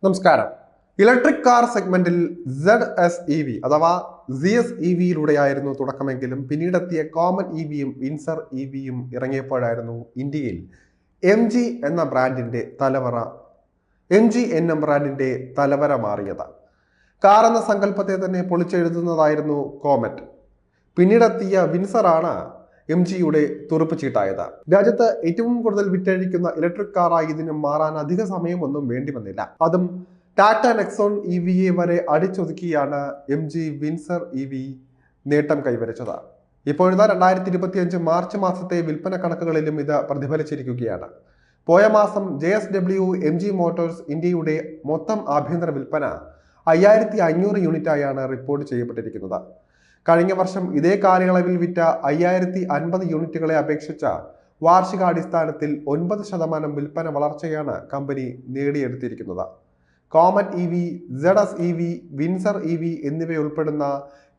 നമസ്കാരം. Electric car സെഗ്മെന്റിൽ ZS EV അഥവാ ZS EVയിലൂടെയായിരുന്നു തുടക്കമെങ്കിലും പിന്നീടെത്തിയ കോമൺ ഇവിയും വിൻസർ ഇവിയും ഇറങ്ങിയപ്പോഴായിരുന്നു ഇന്ത്യയിൽ MG എന്ന തലവര മാറിയത്. കാർ എന്ന സങ്കല്പത്തെ തന്നെ പൊളിച്ചെഴുതുന്നതായിരുന്നു കോമറ്റ്. പിന്നീടെത്തിയ വിൻസറാണ് MGയുടെ തുറുപ്പ് ചീട്ടായത്. രാജ്യത്ത് ഏറ്റവും കൂടുതൽ വിറ്റഴിക്കുന്ന ഇലക്ട്രിക് കാറായി ഇതിന് മാറാൻ അധിക സമയമൊന്നും വേണ്ടി വന്നില്ല. അതും ടാറ്റ നെക്സോൺ EVയെ വരെ അടിച്ചൊതുക്കിയാണ് MG വിൻസർ EV നേട്ടം കൈവരിച്ചത്. ഇപ്പോഴത്തെ 2025 മാർച്ച് മാസത്തെ വിൽപ്പന കണക്കുകളിലും ഇത് പ്രതിഫലിച്ചിരിക്കുകയാണ്. പോയ മാസം JSW MG മോട്ടോഴ്സ് ഇന്ത്യയുടെ മൊത്തം ആഭ്യന്തര വിൽപ്പന 5500 യൂണിറ്റായാണ് റിപ്പോർട്ട് ചെയ്യപ്പെട്ടിരിക്കുന്നത്. കഴിഞ്ഞ വർഷം ഇതേ കാലയളവിൽ വിറ്റ 5050 യൂണിറ്റുകളെ അപേക്ഷിച്ച വാർഷികാടിസ്ഥാനത്തിൽ 9% വിൽപ്പന വളർച്ചയാണ് കമ്പനി നേടിയെടുത്തിരിക്കുന്നത്. Comet EV, ZS EV, Windsor EV എന്നിവയുൾപ്പെടുന്ന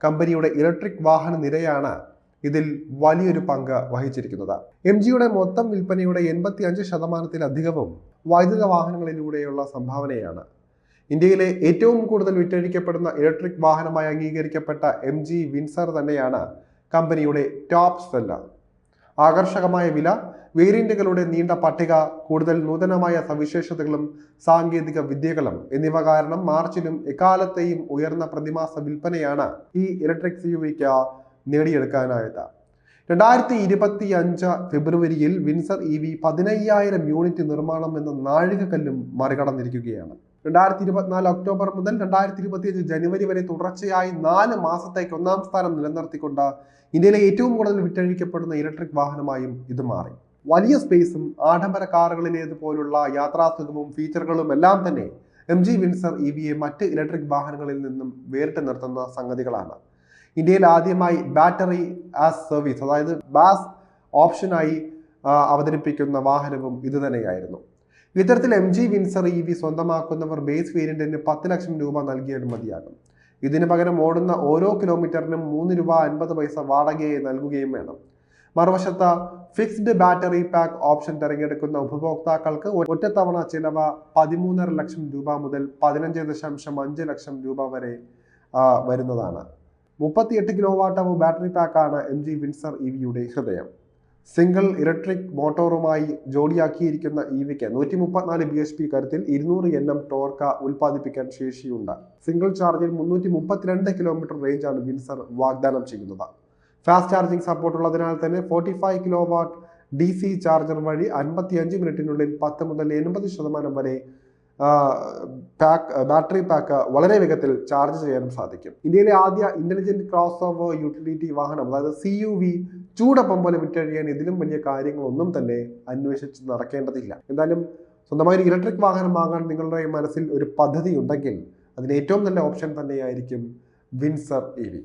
കമ്പനിയുടെ ഇലക്ട്രിക് വാഹന നിരയാണ് ഇതിൽ വലിയൊരു പങ്ക് വഹിച്ചിരിക്കുന്നത്. MGയുടെ മൊത്തം വിൽപ്പനയുടെ 85%-ലധികവും വൈദ്യുത വാഹനങ്ങളിലൂടെയുള്ള സംഭാവനയാണ്. ഇന്ത്യയിലെ ഏറ്റവും കൂടുതൽ വിറ്റഴിക്കപ്പെടുന്ന ഇലക്ട്രിക് വാഹനമായി അംഗീകരിക്കപ്പെട്ട MG വിൻസർ തന്നെയാണ് കമ്പനിയുടെ ടോപ്പ് സെല്ലർ. ആകർഷകമായ വില, വേരിയന്റുകളുടെ നീണ്ട പട്ടിക, കൂടുതൽ നൂതനമായ സവിശേഷതകളും സാങ്കേതിക വിദ്യകളും എന്നിവ കാരണം മാർച്ചിലും എക്കാലത്തെയും ഉയർന്ന പ്രതിമാസ വിൽപ്പനയാണ് ഈ ഇലക്ട്രിക് SUVക്ക് നേടിയെടുക്കാനായത്. 2025 ഫെബ്രുവരിയിൽ വിൻസർ EV 15000 യൂണിറ്റ് നിർമ്മാണം എന്ന നാഴികക്കല്ലും മറികടന്നിരിക്കുകയാണ്. 2024 ഒക്ടോബർ മുതൽ 2025 ജനുവരി വരെ തുടർച്ചയായി 4 മാസത്തേക്ക് ഒന്നാം സ്ഥാനം നിലനിർത്തിക്കൊണ്ട് ഇന്ത്യയിലെ ഏറ്റവും കൂടുതൽ വിറ്റഴിക്കപ്പെടുന്ന ഇലക്ട്രിക് വാഹനമായും ഇത് മാറി. വലിയ സ്പേസും ആഡംബര കാറുകളിലേതുപോലുള്ള യാത്രാസുഖവും ഫീച്ചറുകളും എല്ലാം തന്നെ MG വിൻസർ EVയെ മറ്റ് ഇലക്ട്രിക് വാഹനങ്ങളിൽ നിന്നും വേറിട്ട് നിർത്തുന്ന സംഗതികളാണ്. ഇന്ത്യയിൽ ആദ്യമായി ബാറ്ററി ആസ് സർവീസ്, അതായത് ബാസ് ഓപ്ഷനായി അവതരിപ്പിക്കുന്ന വാഹനവും ഇതുതന്നെയായിരുന്നു. ഇത്തരത്തിൽ MG വിൻസർ EV സ്വന്തമാക്കുന്നവർ ബേസ് വേരിയന്റിന് 10 ലക്ഷം രൂപ നൽകിയാൽ മതിയാകും. ഇതിന് പകരം ഓടുന്ന ഓരോ കിലോമീറ്ററിനും 3 രൂപ 50 പൈസ വാടകയായി നൽകുകയും വേണം. മറുവശത്ത് ഫിക്സ്ഡ് ബാറ്ററി പാക്ക് ഓപ്ഷൻ തിരഞ്ഞെടുക്കുന്ന ഉപഭോക്താക്കൾക്ക് ഒറ്റത്തവണ ചിലവ് 13.5 ലക്ഷം രൂപ മുതൽ 15.5 ലക്ഷം രൂപ വരെ വരുന്നതാണ്. 38 കിലോവാട്ട് ബാറ്ററി പാക്കാണ് MG വിൻസർ EVയുടെ ഹൃദയം. സിംഗിൾ ഇലക്ട്രിക് മോട്ടോറുമായി ജോഡിയാക്കിയിരിക്കുന്ന EVക്ക് 134 bhp കരുത്തിൽ 200 Nm ടോർക്ക് ഉൽപ്പാദിപ്പിക്കാൻ ശേഷിയുണ്ട്. സിംഗിൾ ചാർജിൽ 332 കിലോമീറ്റർ റേഞ്ചാണ് വിൻസർ വാഗ്ദാനം ചെയ്യുന്നത്. ഫാസ്റ്റ് ചാർജിംഗ് സപ്പോർട്ട് ഉള്ളതിനാൽ തന്നെ 45 കിലോവാട്ട് DC ചാർജർ വഴി 55 മിനിറ്റിനുള്ളിൽ 10 മുതൽ 80% വരെ ബാറ്ററി പാക്ക് വളരെ വേഗത്തിൽ ചാർജ് ചെയ്യാനും സാധിക്കും. ഇന്ത്യയിലെ ആദ്യ ഇന്റലിജന്റ് ക്രോസ് ഓവർ യൂട്ടിലിറ്റി വാഹനം, അതായത് CUV, ചൂടപ്പം പോലെ വിറ്റഴിയാൻ ഇതിലും വലിയ കാര്യങ്ങളൊന്നും തന്നെ അന്വേഷിച്ച് നടക്കേണ്ടതില്ല. എന്തായാലും സ്വന്തമായി ഒരു ഇലക്ട്രിക് വാഹനം വാങ്ങാൻ നിങ്ങളുടെ മനസ്സിൽ ഒരു പദ്ധതി ഉണ്ടെങ്കിൽ അതിന് ഏറ്റവും നല്ല ഓപ്ഷൻ തന്നെയായിരിക്കും വിൻസർ EV.